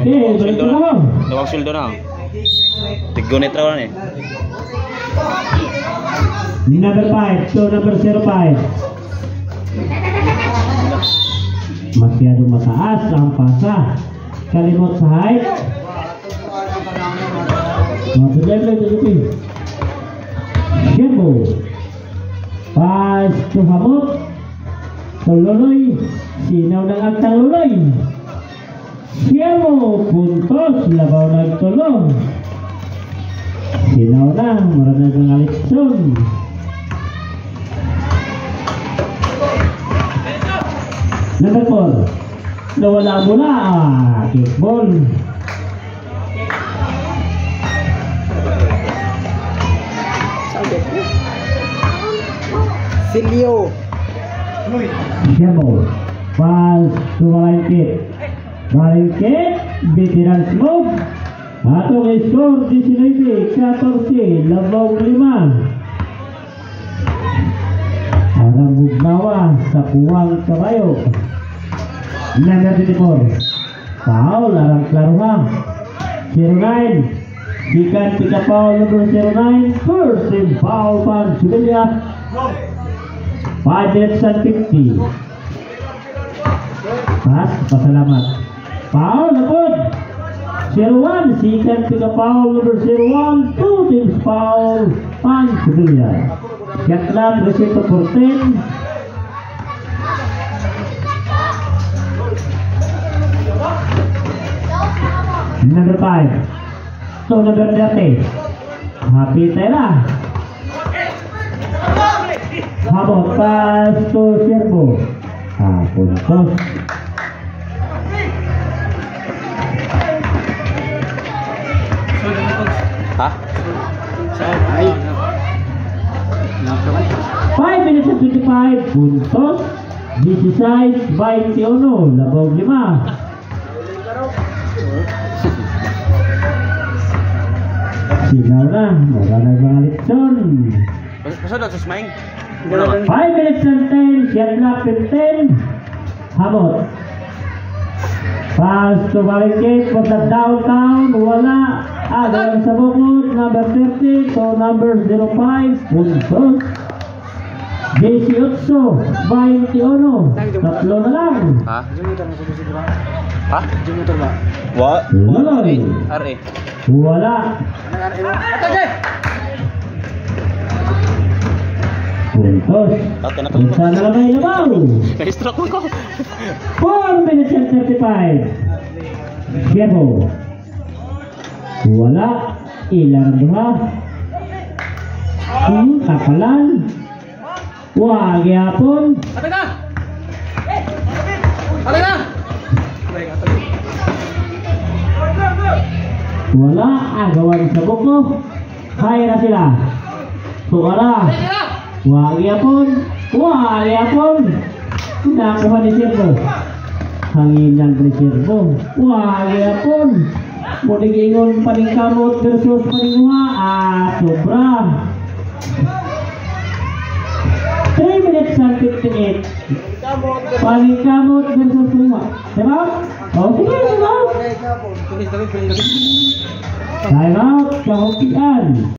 Okay, balik na lang. Dawag suldo na. Tigunit raw na eh. Number 5 to number 05. Masyado mataas ang pasa. Kalimot sa height. Mabigay to Jupi. Jembo. Pas to Hamot. Tululoy. Sinaw ng agtang luloy. Jembo. Puntos. Labaw nagtulong. Sinaw na. Marana ng Alexson. Number 4. Nawala mula. Kickball. Silio. Jembo. Pass to Valentine. Valentine. Veteran smoke. Atong score 19-14. Labaw 5. Arang bugnawa sa kuwang kabayo. Number 24. Foul. Arang klaruhang. 09. Ikan pika foul number 09. First in foul pan Subelia. 5 minutes and 50. Pas, pasalamat. Foul napod. 01. Ikan pika foul number 01. 2 teams foul pan Subelia. Gatlan resito 14. Number 5. So number 30. Happy Tera. Habot pas to Sierbo. Puntos. Ha? Ay. 5 minutes and 25. Puntos. 16-21. Labaw 5. Sinaw na. Mura na mga Alexson. Pasod sa smaing. 5 minutes and 10. Sierra 15. Hamot. Pass to Valentine for the downtown. Wala. Agalang sa bukod. Number 30 to number 05. Puntos. 18-21. Tatlo na lang. Ha? Jumutor mo sa Ha? Jumutor ba? Wa? Luloy. Are. Wala. Puntos. Punta na lang may labaw. Na-stroke mo ko. 4 minutes and 35. Jebo. Wala. Ilang duha. Kapalan. Wag yapon. Ate na! Ate na! Wala. Agawan sa buko. Kaya na sila. Suara. Wag yapon. Wag yapon. Nakuha ni Sierbo. Hanginan ni Sierbo. Wag yapon. Muling ingon paningkamot versus paningwa. Sobra. 3 minutes and 58. Paningkamot versus paningwa. Diba? Sige, diba? Time out. Kahukian.